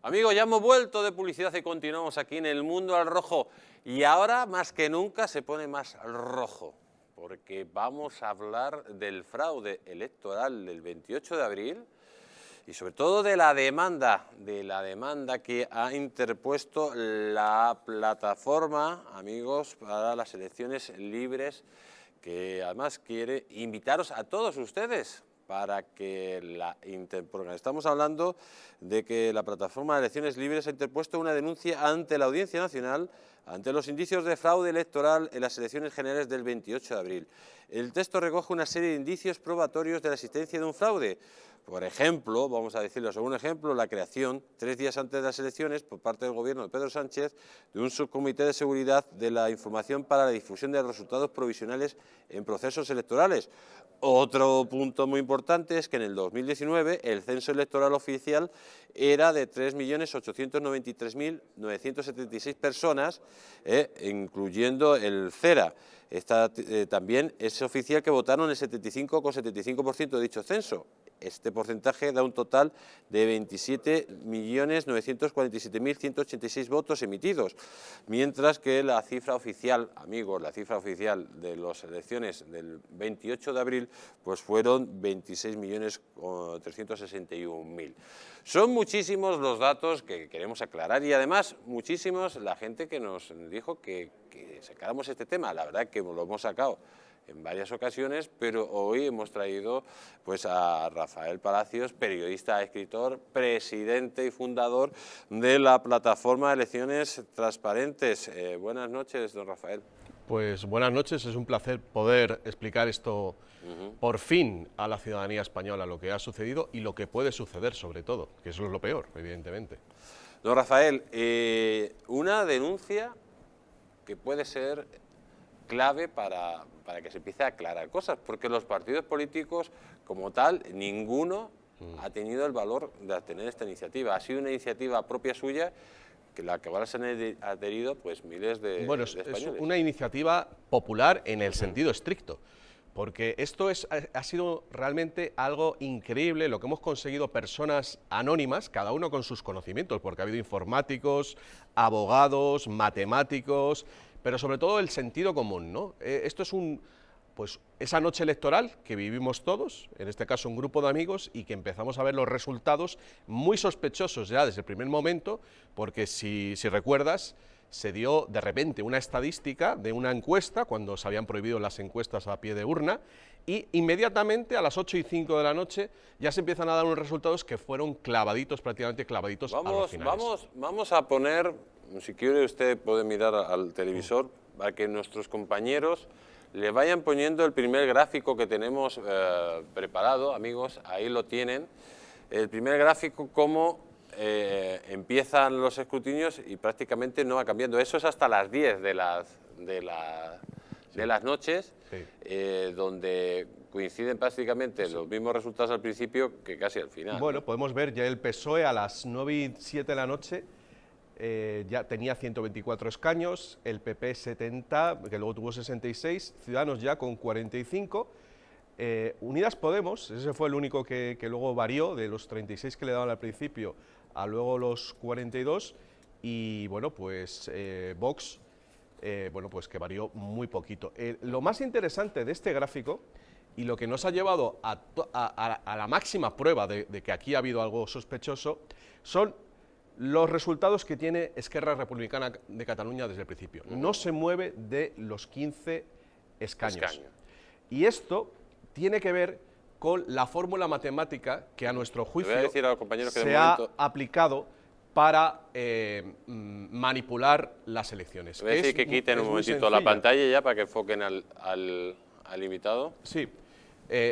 Amigos, ya hemos vuelto de publicidad y continuamos aquí en El Mundo al Rojo. Y ahora, más que nunca, se pone más rojo, porque vamos a hablar del fraude electoral del 28 de abril y sobre todo de la demanda que ha interpuesto la plataforma, amigos, para las elecciones libres, que además quiere invitaros a todos ustedes para que porque estamos hablando de que la plataforma de elecciones libres ha interpuesto una denuncia ante la Audiencia Nacional ante los indicios de fraude electoral en las elecciones generales del 28 de abril. El texto recoge una serie de indicios probatorios de la existencia de un fraude. Por ejemplo, vamos a decirlo según ejemplo, la creación, 3 días antes de las elecciones, por parte del Gobierno de Pedro Sánchez, de un subcomité de seguridad de la información para la difusión de los resultados provisionales en procesos electorales. Otro punto muy importante es que en el 2019 el censo electoral oficial era de 3.893.976 personas, incluyendo el CERA. También es oficial que votaron el 75,75% de dicho censo. Este porcentaje da un total de 27.947.186 votos emitidos, mientras que la cifra oficial, amigos, la cifra oficial de las elecciones del 28 de abril, pues fueron 26.361.000. Son muchísimos los datos que queremos aclarar y además muchísimos la gente que nos dijo que sacáramos este tema. La verdad que lo hemos sacado en varias ocasiones, pero hoy hemos traído pues a Rafael Palacios, periodista, escritor, presidente y fundador de la plataforma de elecciones transparentes. Buenas noches, don Rafael. Pues buenas noches, es un placer poder explicar esto por fin a la ciudadanía española, lo que ha sucedido y lo que puede suceder sobre todo, que eso es lo peor, evidentemente. Don Rafael, una denuncia que puede ser clave para que se empiece a aclarar cosas, porque los partidos políticos como tal, ninguno ha tenido el valor de tener esta iniciativa. Ha sido una iniciativa propia suya, que la que ahora se han adherido pues miles de españoles. Es una iniciativa popular en el sentido estricto, porque esto ha sido realmente algo increíble, lo que hemos conseguido personas anónimas, cada uno con sus conocimientos, porque ha habido informáticos, abogados, matemáticos, pero sobre todo el sentido común, ¿no? Esto es esa noche electoral que vivimos todos, en este caso un grupo de amigos, y que empezamos a ver los resultados muy sospechosos ya desde el primer momento, porque si recuerdas, se dio de repente una estadística de una encuesta, cuando se habían prohibido las encuestas a pie de urna, y inmediatamente a las 8:05 de la noche ya se empiezan a dar unos resultados que fueron clavaditos, prácticamente clavaditos a los finales. Vamos a poner, si quiere usted puede mirar al televisor, para que nuestros compañeros le vayan poniendo el primer gráfico que tenemos preparado, amigos, ahí lo tienen. El primer gráfico, cómo empiezan los escrutinios y prácticamente no va cambiando. Eso es hasta las 10 de las noches, sí. Donde coinciden prácticamente los mismos resultados al principio que casi al final. Bueno, podemos ver ya el PSOE a las 9:07 de la noche, ya tenía 124 escaños, el PP 70, que luego tuvo 66, Ciudadanos ya con 45, Unidas Podemos, ese fue el único que luego varió, de los 36 que le daban al principio a luego los 42, y bueno, pues Vox, pues que varió muy poquito. Lo más interesante de este gráfico, y lo que nos ha llevado a la máxima prueba de que aquí ha habido algo sospechoso, son los resultados que tiene Esquerra Republicana de Cataluña desde el principio. No se mueve de los 15 escaños. Y esto tiene que ver con la fórmula matemática que a nuestro juicio se ha aplicado para manipular las elecciones. Voy a decir que quiten un momentito la pantalla ya para que enfoquen al invitado. Sí.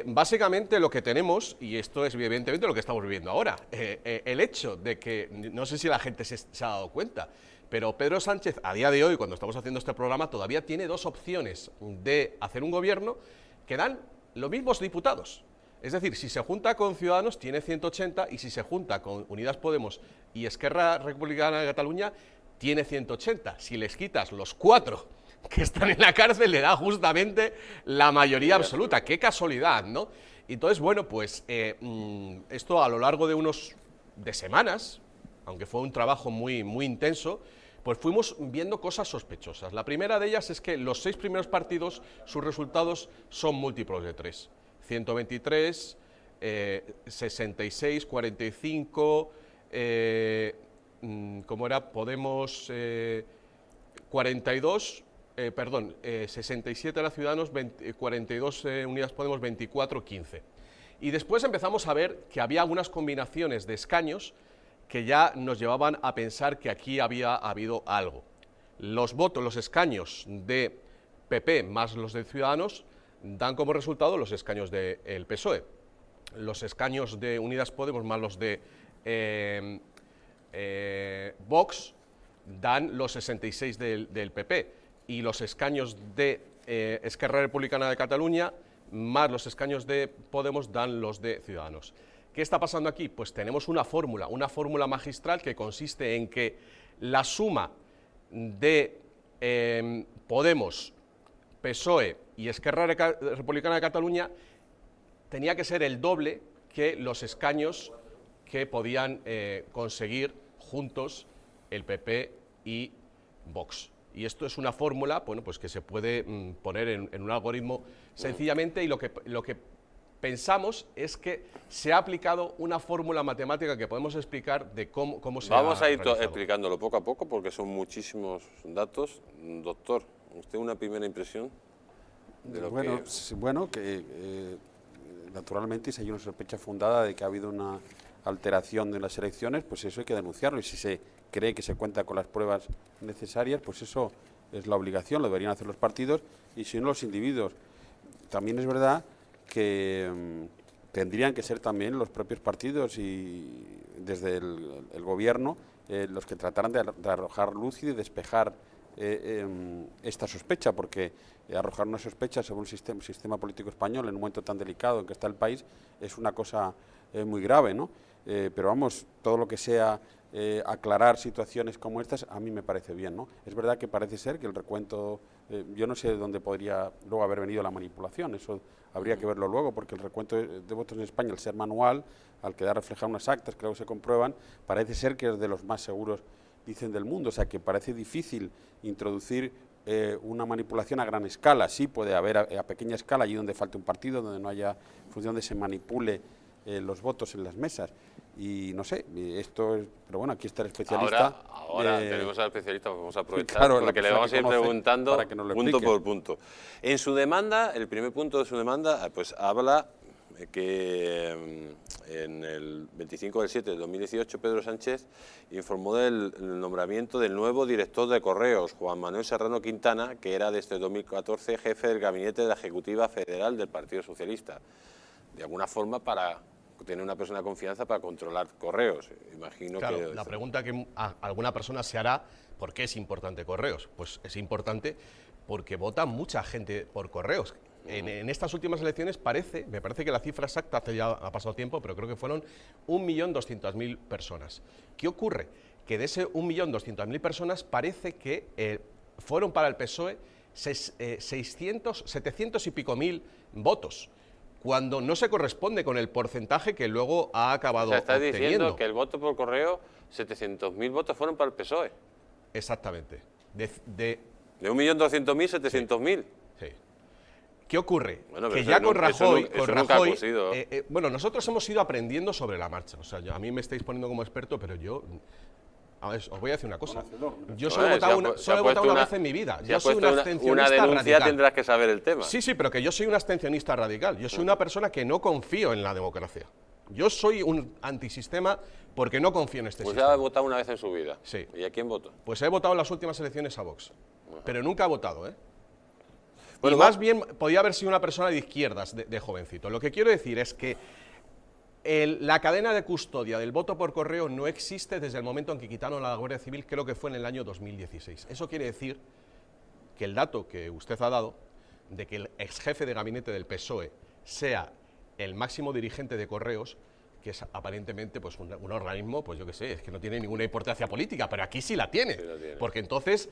Básicamente lo que tenemos, y esto es evidentemente lo que estamos viviendo ahora, el hecho de que, no sé si la gente se ha dado cuenta, pero Pedro Sánchez a día de hoy, cuando estamos haciendo este programa, todavía tiene 2 opciones de hacer un gobierno que dan los mismos diputados. Es decir, si se junta con Ciudadanos tiene 180 y si se junta con Unidas Podemos y Esquerra Republicana de Cataluña tiene 180. Si les quitas los 4 que están en la cárcel, le da justamente la mayoría absoluta. ¡Qué casualidad!, ¿no? Entonces, bueno, pues esto a lo largo de semanas, aunque fue un trabajo muy intenso, pues fuimos viendo cosas sospechosas. La primera de ellas es que los 6 primeros partidos, sus resultados son múltiplos de 3. 123, 66, 45, ¿cómo era? Podemos, 42, 67 era Ciudadanos, 42 Unidas Podemos, 24, 15. Y después empezamos a ver que había algunas combinaciones de escaños que ya nos llevaban a pensar que aquí había habido algo. Los votos, los escaños de PP más los de Ciudadanos dan como resultado los escaños del PSOE. Los escaños de Unidas Podemos más los de Vox dan los 66 del PP, y los escaños de Esquerra Republicana de Cataluña más los escaños de Podemos dan los de Ciudadanos. ¿Qué está pasando aquí? Pues tenemos una fórmula magistral que consiste en que la suma de Podemos, PSOE y Esquerra Republicana de Cataluña tenía que ser el doble que los escaños que podían conseguir juntos el PP y Vox. Y esto es una fórmula, bueno, pues que se puede poner en un algoritmo sencillamente, y lo que pensamos es que se ha aplicado una fórmula matemática que podemos explicar de cómo se Vamos ha a ir realizado. explicándolo poco a poco porque son muchísimos datos. Doctor, ¿usted una primera impresión de lo naturalmente, si hay una sospecha fundada de que ha habido una alteración de las elecciones, pues eso hay que denunciarlo, y si se cree que se cuenta con las pruebas necesarias, pues eso es la obligación, lo deberían hacer los partidos y si no los individuos. También es verdad que tendrían que ser también los propios partidos y desde el gobierno los que trataran de arrojar luz y de despejar esta sospecha, porque arrojar una sospecha sobre un sistema político español en un momento tan delicado en que está el país es una cosa muy grave, ¿no? Pero vamos, todo lo que sea aclarar situaciones como estas, a mí me parece bien, ¿no? Es verdad que parece ser que el recuento, yo no sé de dónde podría luego haber venido la manipulación, eso habría que verlo luego, porque el recuento de votos en España, al ser manual, al quedar reflejado unas actas que luego se comprueban, parece ser que es de los más seguros, dicen, del mundo, o sea que parece difícil introducir una manipulación a gran escala. Sí puede haber a pequeña escala, allí donde falte un partido, donde no haya función, donde se manipule los votos en las mesas. Y no sé, esto es, pero bueno, aquí está el especialista. Ahora tenemos al especialista, vamos a aprovechar, claro, porque le vamos a ir preguntando punto por punto. En su demanda, el primer punto de su demanda, pues habla que en el 25 del 7 de 2018 Pedro Sánchez informó del nombramiento del nuevo director de Correos, Juan Manuel Serrano Quintana, que era desde 2014 jefe del gabinete de la Ejecutiva Federal del Partido Socialista. De alguna forma para tener una persona de confianza para controlar Correos. Imagino claro, que la pregunta que alguna persona se hará, ¿por qué es importante Correos? Pues es importante porque vota mucha gente por Correos. En estas últimas elecciones me parece que la cifra exacta, hace ya ha pasado tiempo, pero creo que fueron 1.200.000 personas. ¿Qué ocurre? Que de ese 1.200.000 personas parece que fueron para el PSOE 700 y pico mil votos, cuando no se corresponde con el porcentaje que luego ha acabado está obteniendo. Diciendo que el voto por correo, 700.000 votos fueron para el PSOE. Exactamente. De 1.200.000, 700.000. Sí. ¿Qué ocurre? Bueno, que ya con Rajoy, bueno, nosotros hemos ido aprendiendo sobre la marcha. O sea, a mí me estáis poniendo como experto, pero yo, a ver, os voy a decir una cosa. Yo solo he votado una vez en mi vida. Yo soy un abstencionista una denuncia radical. Tendrás que saber el tema. Sí, pero que yo soy un abstencionista radical. Yo soy una persona que no confío en la democracia. Yo soy un antisistema porque no confío en este sistema. Pues ya ha votado una vez en su vida. Sí. ¿Y a quién votó? Pues he votado en las últimas elecciones a Vox. Pero nunca he votado, ¿eh? Bueno, y más bien podía haber sido una persona de izquierdas, de jovencito. Lo que quiero decir es que la cadena de custodia del voto por correo no existe desde el momento en que quitaron la Guardia Civil, creo que fue en el año 2016. Eso quiere decir que el dato que usted ha dado, de que el ex jefe de gabinete del PSOE sea el máximo dirigente de Correos, que es aparentemente pues un organismo, pues yo qué sé, es que no tiene ninguna importancia política, pero aquí sí la tiene. Sí la tiene. Porque entonces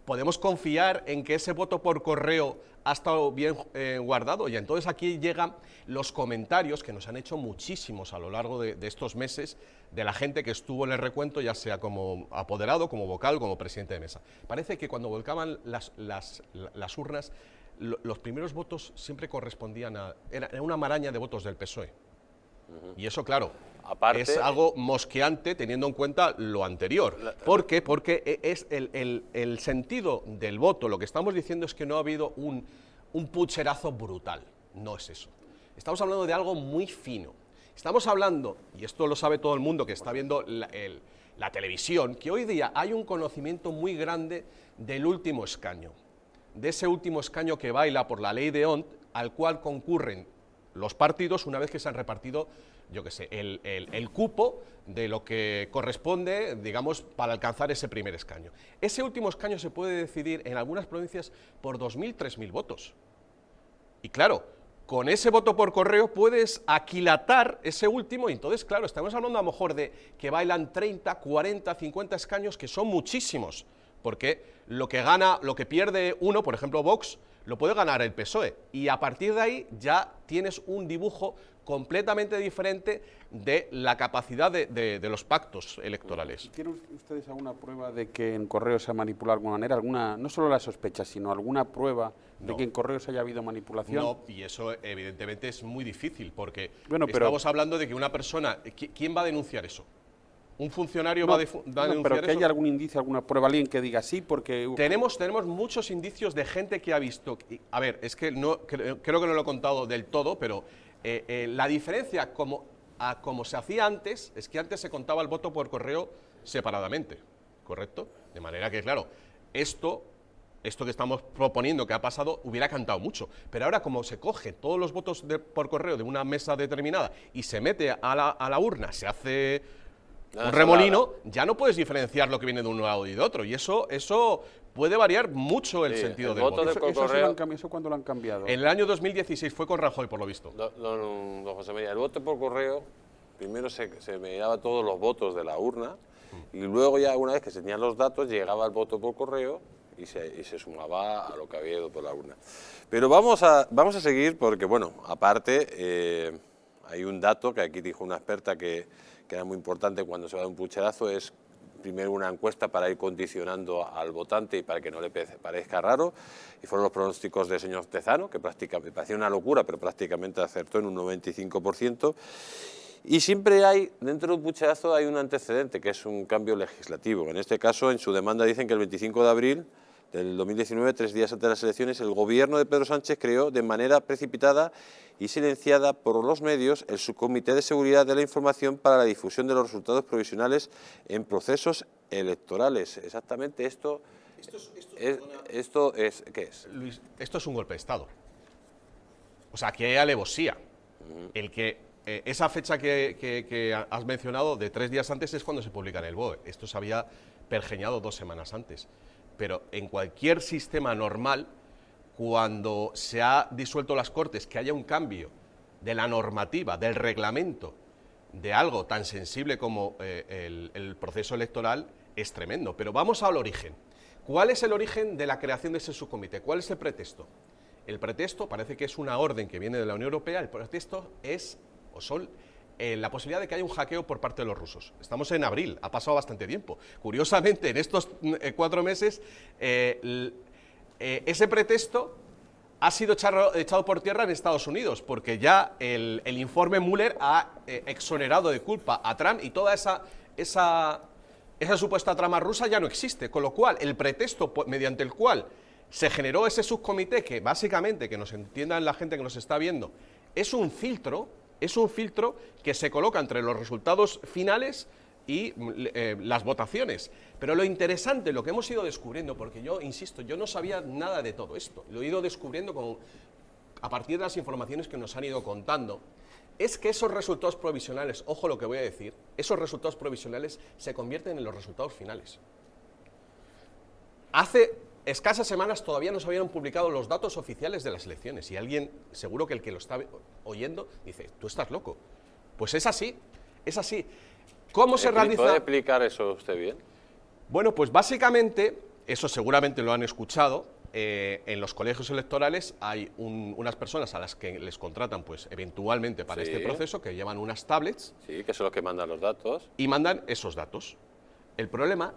¿podemos confiar en que ese voto por correo ha estado bien guardado? Y entonces aquí llegan los comentarios que nos han hecho muchísimos a lo largo de estos meses de la gente que estuvo en el recuento, ya sea como apoderado, como vocal, como presidente de mesa. Parece que cuando volcaban las urnas, los primeros votos siempre correspondían era una maraña de votos del PSOE. Y eso, claro, aparte, es algo mosqueante teniendo en cuenta lo anterior. ¿Por qué? Porque es el sentido del voto, lo que estamos diciendo es que no ha habido un pucherazo brutal. No es eso. Estamos hablando de algo muy fino. Estamos hablando, y esto lo sabe todo el mundo que está viendo la televisión, que hoy día hay un conocimiento muy grande del último escaño. De ese último escaño que baila por la ley de Ont, al cual concurren los partidos una vez que se han repartido, yo qué sé, el cupo de lo que corresponde, digamos, para alcanzar ese primer escaño. Ese último escaño se puede decidir en algunas provincias por 2.000, 3.000 votos. Y claro, con ese voto por correo puedes aquilatar ese último y entonces, claro, estamos hablando a lo mejor de que bailan 30, 40, 50 escaños, que son muchísimos, porque lo que pierde uno, por ejemplo Vox, lo puede ganar el PSOE, y a partir de ahí ya tienes un dibujo completamente diferente de la capacidad de los pactos electorales. ¿Tienen ustedes alguna prueba de que en correo se ha manipulado de alguna manera? No solo la sospecha, sino alguna prueba de que en correos haya habido manipulación. No, y eso evidentemente es muy difícil, porque estamos hablando de que una persona... ¿Quién va a denunciar eso? ¿Un funcionario va a denunciar eso? Pero que haya algún indicio, alguna prueba, alguien que diga sí, porque... Tenemos muchos indicios de gente que ha visto... A ver, es que creo que no lo he contado del todo, pero la diferencia como se hacía antes, es que antes se contaba el voto por correo separadamente, ¿correcto? De manera que, claro, esto que estamos proponiendo que ha pasado hubiera cantado mucho, pero ahora como se coge todos los votos por correo de una mesa determinada y se mete a la urna, se hace un remolino, ya no puedes diferenciar lo que viene de un lado y de otro, y eso puede variar mucho el sentido del voto. ¿Eso cuándo lo han cambiado? En el año 2016 fue con Rajoy, por lo visto. Don José María, el voto por correo, primero se miraba todos los votos de la urna, y luego ya una vez que se tenían los datos, llegaba el voto por correo y se sumaba a lo que había ido por la urna. Pero vamos a seguir porque, bueno, aparte, hay un dato que aquí dijo una experta que era muy importante cuando se va de un pucherazo, es primero una encuesta para ir condicionando al votante y para que no le parezca raro, y fueron los pronósticos del señor Tezano, que prácticamente parecía una locura, pero prácticamente acertó en un 95%, y siempre hay, dentro de un pucherazo hay un antecedente, que es un cambio legislativo. En este caso, en su demanda dicen que el 25 de abril del 2019, 3 días antes de las elecciones, el gobierno de Pedro Sánchez creó de manera precipitada y silenciada por los medios el Subcomité de Seguridad de la Información para la difusión de los resultados provisionales en procesos electorales. Exactamente esto es ¿qué es? Luis, esto es un golpe de Estado. O sea, que hay alevosía. El que esa fecha que has mencionado de 3 días antes es cuando se publica en el BOE. Esto se había pergeñado 2 semanas antes. Pero en cualquier sistema normal, cuando se ha disuelto las Cortes, que haya un cambio de la normativa, del reglamento, de algo tan sensible como el proceso electoral, es tremendo. Pero vamos al origen. ¿Cuál es el origen de la creación de ese subcomité? ¿Cuál es el pretexto? El pretexto parece que es una orden que viene de la Unión Europea. El pretexto es, la posibilidad de que haya un hackeo por parte de los rusos. Estamos en abril, ha pasado bastante tiempo. Curiosamente, en estos 4 meses, ese pretexto ha sido echado por tierra en Estados Unidos, porque ya el informe Mueller ha exonerado de culpa a Trump y toda esa supuesta trama rusa ya no existe, con lo cual el pretexto mediante el cual se generó ese subcomité, que básicamente, que nos entiendan la gente que nos está viendo, es un filtro que se coloca entre los resultados finales y las votaciones. Pero lo interesante, lo que hemos ido descubriendo, porque yo, insisto, yo no sabía nada de todo esto, lo he ido descubriendo a partir de las informaciones que nos han ido contando, es que esos resultados provisionales, ojo lo que voy a decir, esos resultados provisionales se convierten en los resultados finales. Hace escasas semanas todavía no se habían publicado los datos oficiales de las elecciones y alguien, seguro que el que lo está oyendo, dice, tú estás loco. Pues es así, es así. ¿Cómo se realiza? ¿Puede explicar eso usted bien? Bueno, pues básicamente eso seguramente lo han escuchado. En los colegios electorales hay unas personas a las que les contratan, pues eventualmente para Sí. este proceso, que llevan unas tablets Sí, que son los que mandan los datos. y mandan esos datos. El problema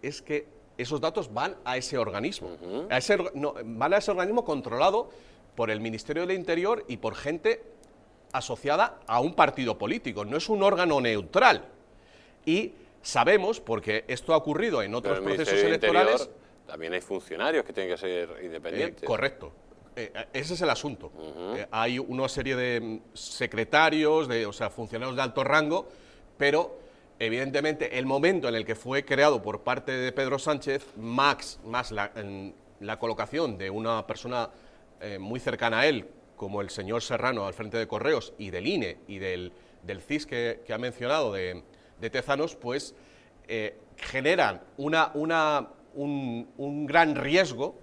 es que esos datos van a ese organismo. Van a ese organismo controlado por el Ministerio del Interior y por gente asociada a un partido político. No es un órgano neutral. Y sabemos, porque esto ha ocurrido en Pero otros el procesos Ministerio del electorales. Interior también hay funcionarios que tienen que ser independientes. Correcto. Ese es el asunto. Hay una serie de secretarios, o sea, funcionarios de alto rango, pero evidentemente el momento en el que fue creado por parte de Pedro Sánchez, más la colocación de una persona muy cercana a él, como el señor Serrano al frente de Correos, y del INE y del CIS que ha mencionado, de Tezanos, pues generan un gran riesgo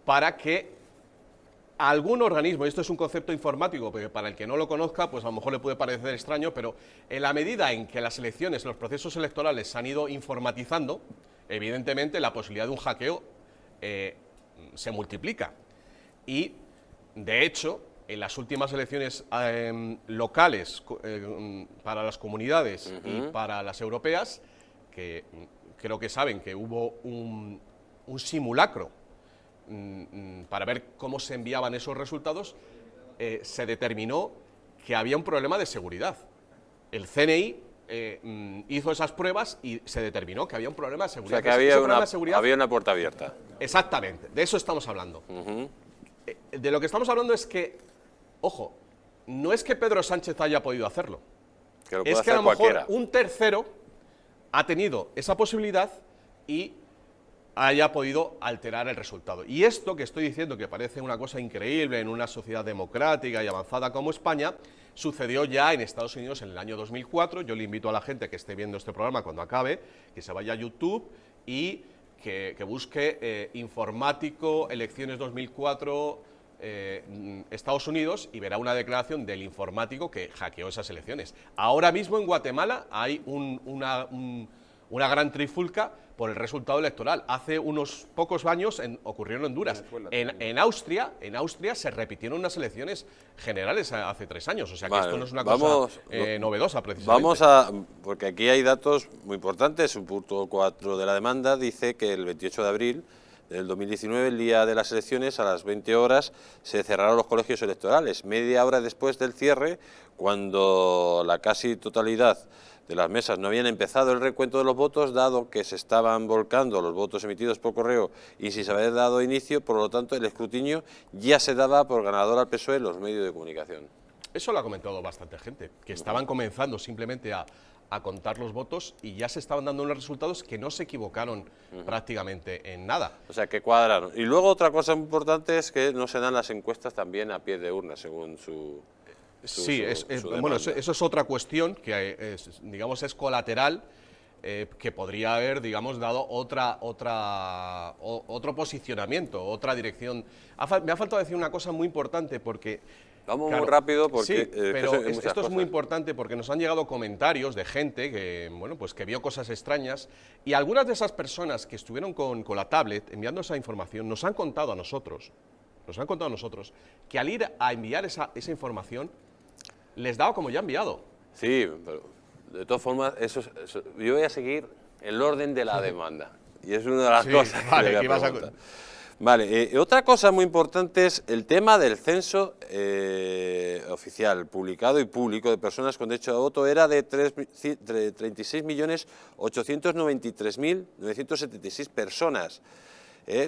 para que algún organismo, y esto es un concepto informático, porque para el que no lo conozca, pues a lo mejor le puede parecer extraño, pero en la medida en que las elecciones, los procesos electorales se han ido informatizando, evidentemente la posibilidad de un hackeo se multiplica. Y, de hecho, en las últimas elecciones locales para las comunidades y para las europeas, que creo que saben que hubo un simulacro para ver cómo se enviaban esos resultados, se determinó que había un problema de seguridad. El CNI hizo esas pruebas y se determinó que había un problema de O seguridad. sea, que Ese problema de seguridad, había una puerta abierta. exactamente, de eso estamos hablando. De lo que estamos hablando es que, ojo, no es que Pedro Sánchez haya podido hacerlo, Que lo puede es que a hacer lo mejor cualquiera. un tercero ha tenido esa posibilidad y haya podido alterar el resultado. Y esto que estoy diciendo, que parece una cosa increíble en una sociedad democrática y avanzada como España, sucedió ya en Estados Unidos en el año 2004. Yo le invito a la gente que esté viendo este programa cuando acabe, que se vaya a YouTube y que busque informático, elecciones 2004, Estados Unidos, y verá una declaración del informático que hackeó esas elecciones. Ahora mismo en Guatemala hay una gran trifulca por el resultado electoral. Hace unos pocos años ocurrió en Honduras. En Austria se repitieron unas elecciones generales hace 3 años. O sea que Vale, esto no es una vamos, cosa novedosa, precisamente. porque aquí hay datos muy importantes. Un punto 4 de la demanda dice que el 28 de abril del 2019, el día de las elecciones, a las 20 horas, se cerraron los colegios electorales. Media hora después del cierre, cuando la casi totalidad de las mesas no habían empezado el recuento de los votos, dado que se estaban volcando los votos emitidos por correo y sin haber dado inicio, por lo tanto el escrutinio ya se daba por ganador al PSOE en los medios de comunicación. Eso lo ha comentado bastante gente, que estaban comenzando simplemente a contar los votos y ya se estaban dando unos resultados que no se equivocaron prácticamente en nada. O sea, que cuadraron. Y luego otra cosa importante es que no se dan las encuestas también a pie de urna, según su... Sí, su bueno, demanda. eso es otra cuestión que, digamos, es colateral, que podría haber, digamos, dado otro posicionamiento, otra dirección. Me ha faltado decir una cosa muy importante porque... Vamos claro, muy rápido porque... sí, pero hay muchas esto es muy cosas. importante porque nos han llegado comentarios de gente que, bueno, pues que vio cosas extrañas, y algunas de esas personas que estuvieron con la tablet enviando esa información nos han contado a nosotros, que al ir a enviar esa información les daba como ya enviado. Sí, pero de todas formas, yo voy a seguir el orden de la demanda. Y es una de las Sí, cosas que vale, le voy a ¿qué ibas a preguntar. Vale, otra cosa muy importante es el tema del censo oficial, publicado y público de personas con derecho a voto. Era de 36.893.976 personas.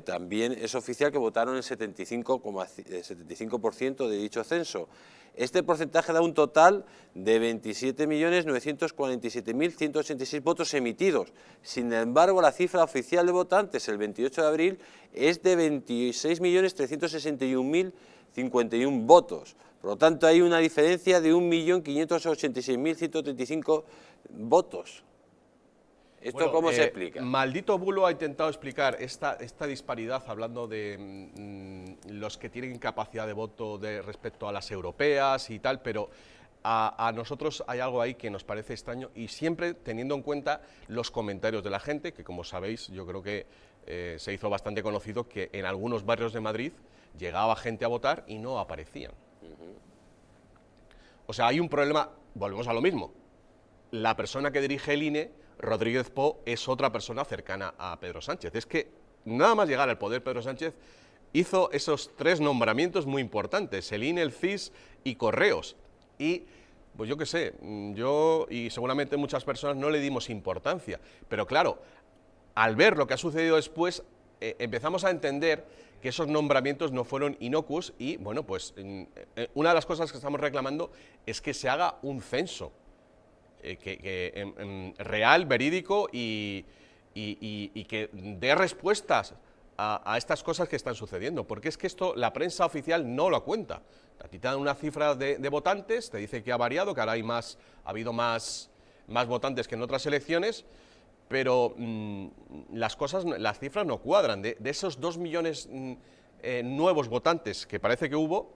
También es oficial que votaron el 75% de dicho censo. Este porcentaje da un total de 27.947.186 votos emitidos. Sin embargo, la cifra oficial de votantes el 28 de abril es de 26.361.051 votos. Por lo tanto, hay una diferencia de 1.586.135 votos. ¿Esto Bueno, cómo se explica? Maldito Bulo ha intentado explicar esta disparidad hablando de los que tienen capacidad de voto respecto a las europeas y tal, pero a nosotros hay algo ahí que nos parece extraño, y siempre teniendo en cuenta los comentarios de la gente, que como sabéis yo creo que se hizo bastante conocido que en algunos barrios de Madrid llegaba gente a votar y no aparecían. O sea, hay un problema, volvemos a lo mismo. La persona que dirige el INE, Rodríguez Po, es otra persona cercana a Pedro Sánchez. Es que nada más llegar al poder, Pedro Sánchez hizo esos 3 nombramientos muy importantes, el INE, el CIS y Correos. Y, pues yo qué sé, yo y seguramente muchas personas no le dimos importancia. Pero claro, al ver lo que ha sucedido después, empezamos a entender que esos nombramientos no fueron inocuos y, bueno, pues una de las cosas que estamos reclamando es que se haga un censo real, verídico y que dé respuestas a estas cosas que están sucediendo, porque es que esto la prensa oficial no lo cuenta. A ti te dan una cifra de votantes, te dice que ha variado, que ahora ha habido más votantes que en otras elecciones, pero las cifras no cuadran. De esos 2 millones nuevos votantes que parece que hubo,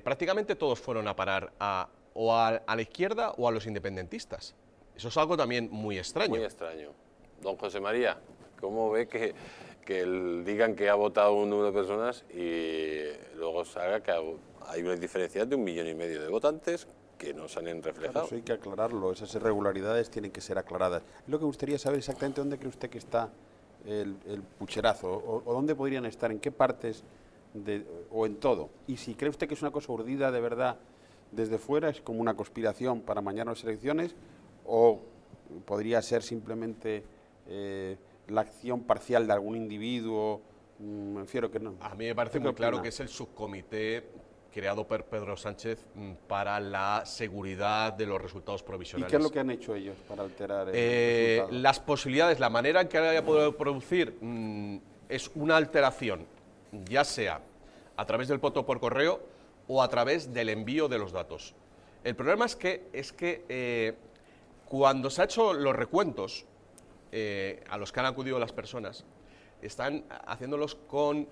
prácticamente todos fueron a parar o a la izquierda o a los independentistas. Eso es algo también muy extraño. Muy extraño. Don José María, ¿cómo ve que digan que ha votado un número de personas y luego salga que hay una diferencia de 1,5 millones de votantes que no salen reflejados? Claro, eso hay que aclararlo, esas irregularidades tienen que ser aclaradas. Lo que me gustaría saber exactamente dónde cree usted que está el pucherazo, o dónde podrían estar, en qué partes, o en todo. Y si cree usted que es una cosa urdida de verdad desde fuera, es como una conspiración para mañana las elecciones, o podría ser simplemente la acción parcial de algún individuo, me refiero que no. A mí me parece muy claro que es el subcomité creado por Pedro Sánchez para la seguridad de los resultados provisionales. ¿Y qué es lo que han hecho ellos para alterar el resultado? Las posibilidades, la manera en que haya podido producir es una alteración, ya sea a través del voto por correo o a través del envío de los datos. El problema es que cuando se han hecho los recuentos a los que han acudido las personas, están haciéndolos con...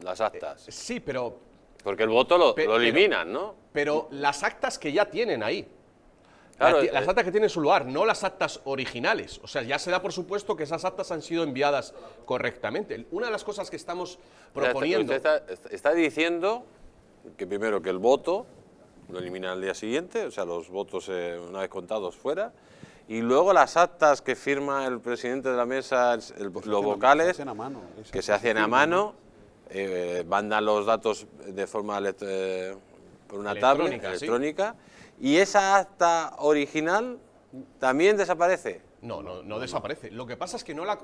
las actas. Sí, pero... Porque el voto lo eliminan, ¿no? Pero las actas que ya tienen ahí. Claro, las actas que tienen su lugar, no las actas originales. O sea, ya se da por supuesto que esas actas han sido enviadas correctamente. Una de las cosas que estamos proponiendo... Usted está diciendo que primero que el voto lo eliminan al día siguiente, o sea, los votos una vez contados fuera, y luego las actas que firma el presidente de la mesa, los vocales, que se hacen a mano, mandan los datos de forma por una tablet electrónica, sí. Y esa acta original también desaparece. No desaparece. Lo que pasa es que no la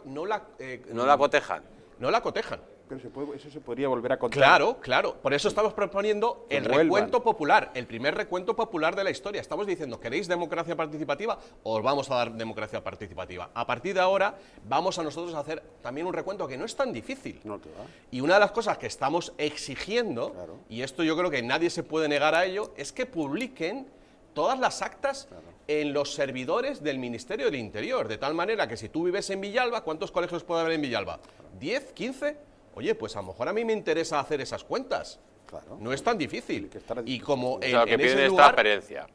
cotejan. No la cotejan. Pero eso se podría volver a contar. Claro. Por eso estamos proponiendo el recuento popular, el primer recuento popular de la historia. Estamos diciendo, ¿queréis democracia participativa? Os vamos a dar democracia participativa. A partir de ahora vamos a nosotros a hacer también un recuento que no es tan difícil. No te va. Y una de las cosas que estamos exigiendo, y esto yo creo que nadie se puede negar a ello, es que publiquen todas las actas en los servidores del Ministerio del Interior, de tal manera que si tú vives en Villalba, ¿cuántos colegios puede haber en Villalba? ¿10? ¿15? Oye, pues a lo mejor a mí me interesa hacer esas cuentas. Claro. No es tan difícil. Y como o sea, lo que piden es transparencia.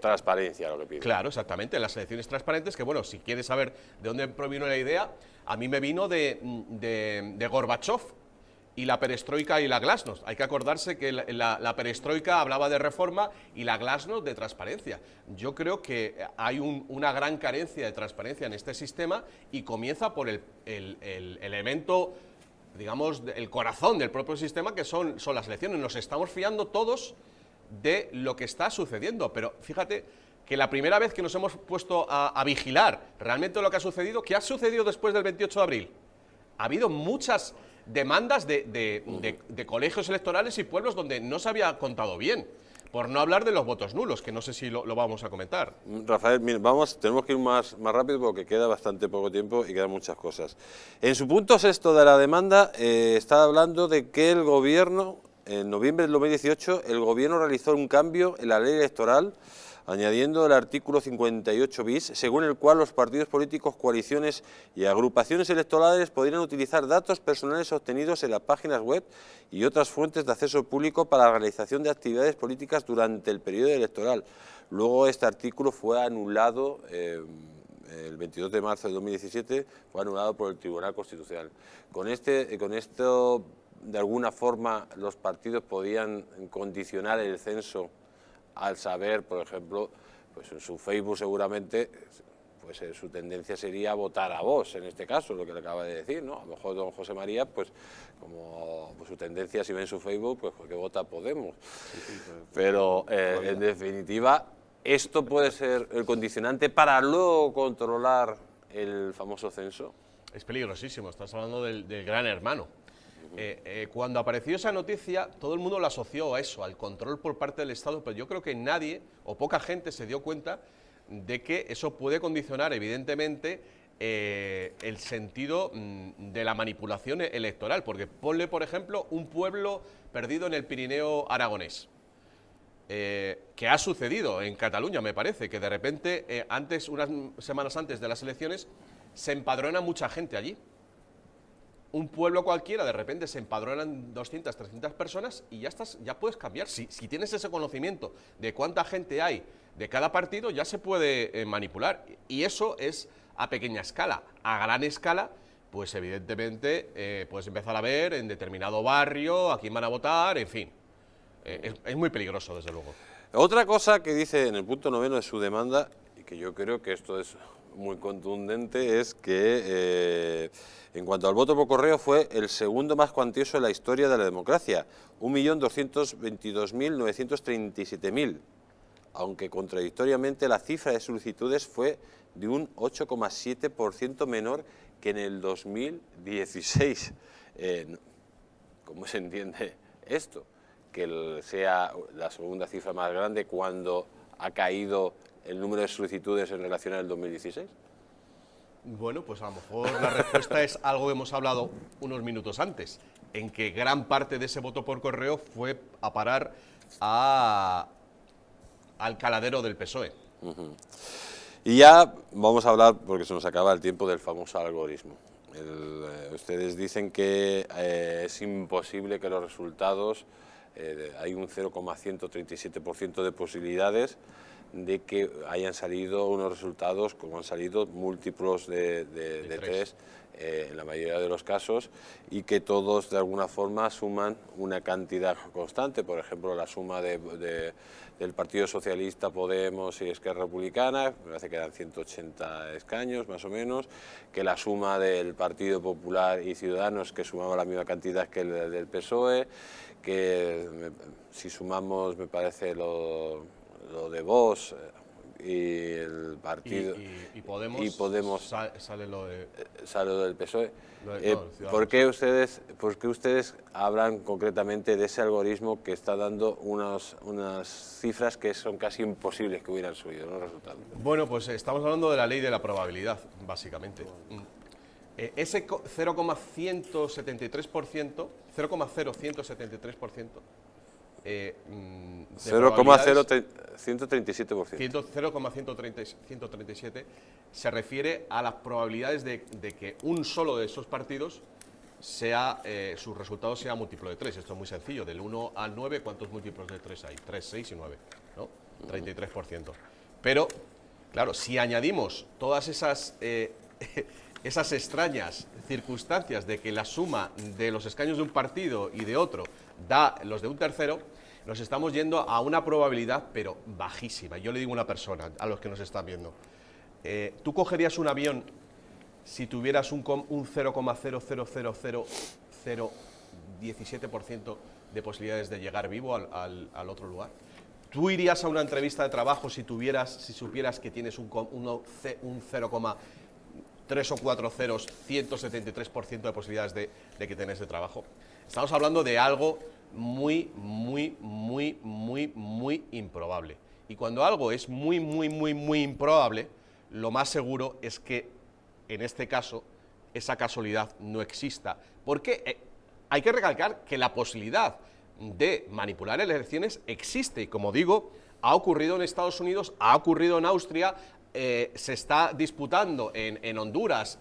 Transparencia lo que piden. Claro, exactamente, las elecciones transparentes, que bueno, si quieres saber de dónde provino la idea, a mí me vino de Gorbachev y la perestroika y la glasnost. Hay que acordarse que la perestroika hablaba de reforma y la glasnost de transparencia. Yo creo que hay una gran carencia de transparencia en este sistema y comienza por el elemento, digamos, el corazón del propio sistema, que son las elecciones. Nos estamos fiando todos de lo que está sucediendo, pero fíjate que la primera vez que nos hemos puesto a vigilar realmente lo que ha sucedido, ¿qué ha sucedido después del 28 de abril? Ha habido muchas demandas de colegios electorales y pueblos donde no se había contado bien, por no hablar de los votos nulos, que no sé si lo vamos a comentar. Rafael, tenemos que ir más rápido porque queda bastante poco tiempo y quedan muchas cosas. En su punto sexto de la demanda está hablando de que el Gobierno, en noviembre del 2018, el Gobierno realizó un cambio en la ley electoral añadiendo el artículo 58 bis, según el cual los partidos políticos, coaliciones y agrupaciones electorales podrían utilizar datos personales obtenidos en las páginas web y otras fuentes de acceso público para la realización de actividades políticas durante el periodo electoral. Luego este artículo fue anulado el 22 de marzo de 2017 fue anulado por el Tribunal Constitucional. Con esto, de alguna forma, los partidos podían condicionar el censo al saber, por ejemplo, pues en su Facebook seguramente, pues su tendencia sería votar a Vox, en este caso, lo que le acaba de decir, ¿no? A lo mejor don José María, pues como pues, su tendencia, si ve en su Facebook, pues que vota Podemos. Pero en definitiva, esto puede ser el condicionante para luego controlar el famoso censo. Es peligrosísimo, estás hablando del gran hermano. Cuando apareció esa noticia, todo el mundo lo asoció a eso, al control por parte del Estado, pero yo creo que nadie o poca gente se dio cuenta de que eso puede condicionar, evidentemente, el sentido de la manipulación electoral. Porque ponle, por ejemplo, un pueblo perdido en el Pirineo aragonés, que ha sucedido en Cataluña, me parece, que de repente, unas semanas antes de las elecciones, se empadrona mucha gente allí. Un pueblo cualquiera, de repente se empadronan 200, 300 personas y ya puedes cambiar. Si tienes ese conocimiento de cuánta gente hay de cada partido, ya se puede manipular. Y eso es a pequeña escala. A gran escala, pues evidentemente puedes empezar a ver en determinado barrio a quién van a votar, en fin. Es muy peligroso, desde luego. Otra cosa que dice en el punto 9 de su demanda, y que yo creo que esto es muy contundente, es que en cuanto al voto por correo fue el segundo más cuantioso en la historia de la democracia, 1.222.937.000, aunque contradictoriamente la cifra de solicitudes fue de un 8,7% menor que en el 2016. ¿Cómo se entiende esto? Que sea la segunda cifra más grande cuando ha caído el número de solicitudes en relación al 2016? Bueno, pues a lo mejor la respuesta es algo que hemos hablado unos minutos antes, en que gran parte de ese voto por correo fue a parar al caladero del PSOE. Y ya vamos a hablar, porque se nos acaba el tiempo, del famoso algoritmo. Ustedes dicen que es imposible que los resultados, hay un 0,137% de posibilidades de que hayan salido unos resultados como han salido múltiplos de 3 en la mayoría de los casos, y que todos de alguna forma suman una cantidad constante. Por ejemplo, la suma del Partido Socialista, Podemos y Esquerra Republicana, me parece que eran 180 escaños más o menos, que la suma del Partido Popular y Ciudadanos, que sumaba la misma cantidad que el del PSOE, que si sumamos, me parece, lo de Vox y el partido y Podemos sale lo del PSOE. ¿Por qué ustedes hablan concretamente de ese algoritmo que está dando unas cifras que son casi imposibles que hubieran subido los resultados? Bueno, pues estamos hablando de la ley de la probabilidad, básicamente. Ese 0,173%, 0,0173%, 0,137 se refiere a las probabilidades de que un solo de esos partidos su resultado sea múltiplo de 3. Esto es muy sencillo. Del 1 al 9, ¿cuántos múltiplos de 3 hay? 3, 6 y 9, ¿no? 33%. Pero, claro, si añadimos todas esas extrañas circunstancias de que la suma de los escaños de un partido y de otro da los de un tercero, nos estamos yendo a una probabilidad, pero bajísima. Yo le digo a una persona, a los que nos están viendo, ¿tú cogerías un avión si tuvieras un 0,0000017% de posibilidades de llegar vivo al otro lugar? ¿Tú irías a una entrevista de trabajo si supieras que tienes un 0,3 o 4 ceros, 173% de posibilidades de que tengas ese trabajo? Estamos hablando de algo muy improbable. Y cuando algo es muy improbable, lo más seguro es que, en este caso, esa casualidad no exista. Porque hay que recalcar que la posibilidad de manipular elecciones existe. Y como digo, ha ocurrido en Estados Unidos, ha ocurrido en Austria, se está disputando en Honduras.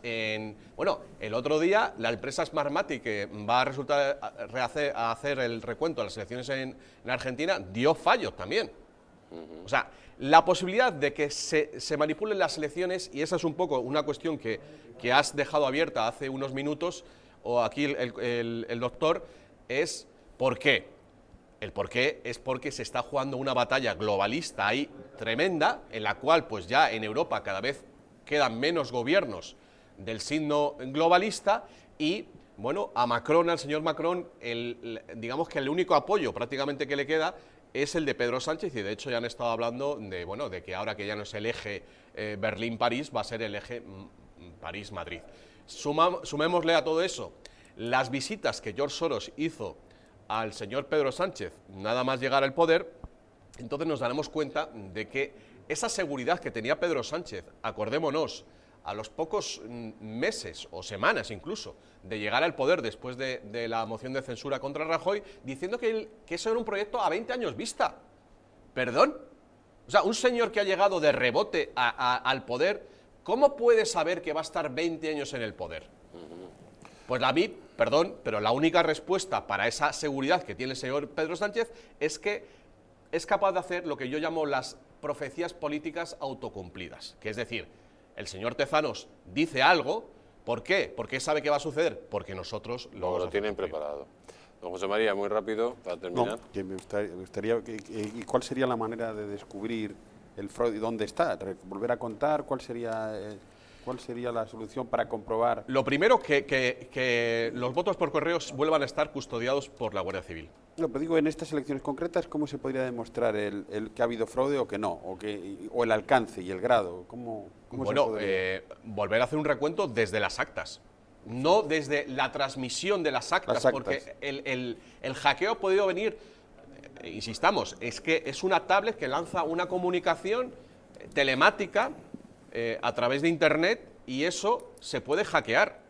Bueno, el otro día la empresa Smartmatic, que va a hacer el recuento de las elecciones en Argentina, dio fallos también. O sea, la posibilidad de que se manipulen las elecciones, y esa es un poco una cuestión que has dejado abierta hace unos minutos, o aquí el doctor, es ¿por qué? El por qué es porque se está jugando una batalla globalista ahí tremenda, en la cual pues ya en Europa cada vez quedan menos gobiernos del signo globalista y, bueno, a Macron, al señor Macron, digamos que el único apoyo prácticamente que le queda es el de Pedro Sánchez, y de hecho ya han estado hablando de, bueno, de que ahora que ya no es el eje Berlín-París, va a ser el eje París-Madrid. Sumémosle a todo eso las visitas que George Soros hizo al señor Pedro Sánchez nada más llegar al poder, entonces nos daremos cuenta de que esa seguridad que tenía Pedro Sánchez, acordémonos, a los pocos meses o semanas incluso de llegar al poder después de la moción de censura contra Rajoy, diciendo que eso era un proyecto a 20 años vista. ¿Perdón? O sea, un señor que ha llegado de rebote al poder, ¿cómo puede saber que va a estar 20 años en el poder? Pues a mí, perdón, pero la única respuesta para esa seguridad que tiene el señor Pedro Sánchez es que es capaz de hacer lo que yo llamo las profecías políticas autocumplidas, que es decir, el señor Tezanos dice algo, ¿por qué? ¿Por qué sabe que va a suceder? Porque nosotros lo tienen preparado. Don José María, muy rápido, para terminar. No, que me gustaría ¿y cuál sería la manera de descubrir el fraude? ¿Dónde está? ¿Volver a contar? ¿Cuál sería la solución para comprobar? Lo primero, que los votos por correos vuelvan a estar custodiados por la Guardia Civil. No, pero digo, en estas elecciones concretas, ¿cómo se podría demostrar el que ha habido fraude o que no? O el alcance y el grado. ¿Cómo bueno, se podría? volver a hacer un recuento desde las actas, no desde la transmisión de las actas, porque el hackeo ha podido venir, insistamos, es que es una tablet que lanza una comunicación telemática a través de Internet y eso se puede hackear.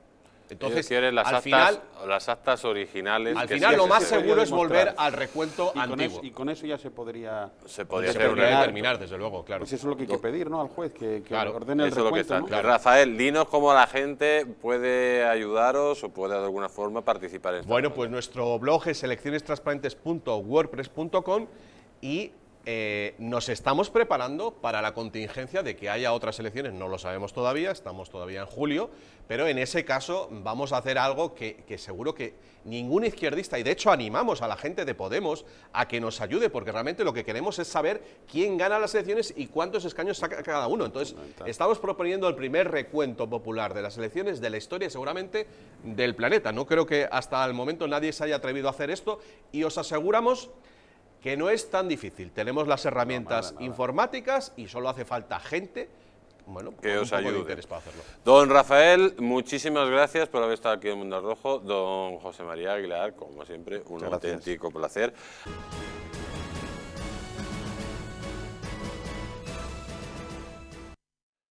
Entonces, las actas originales. Al final lo más seguro es volver al recuento antiguo. Y con eso ya se podría determinar, desde luego, claro. Pues eso es lo que hay que pedir, ¿no? Al juez, que claro, ordene el recuento, ¿no? Claro. Rafael, dinos cómo la gente puede ayudaros o puede de alguna forma participar en esto. Bueno, pues nuestro blog es eleccionestransparentes.wordpress.com y nos estamos preparando para la contingencia de que haya otras elecciones, no lo sabemos todavía, estamos todavía en julio, pero en ese caso vamos a hacer algo que seguro que ningún izquierdista, y de hecho animamos a la gente de Podemos a que nos ayude, porque realmente lo que queremos es saber quién gana las elecciones y cuántos escaños saca cada uno. Entonces, estamos proponiendo el primer recuento popular de las elecciones de la historia, seguramente del planeta. No creo que hasta el momento nadie se haya atrevido a hacer esto, y os aseguramos que no es tan difícil. Tenemos las herramientas informáticas y solo hace falta gente, bueno, que os ayude. De interés para hacerlo. Don Rafael, muchísimas gracias por haber estado aquí en Mundo al Rojo. Don José María Aguilar, como siempre, un auténtico placer.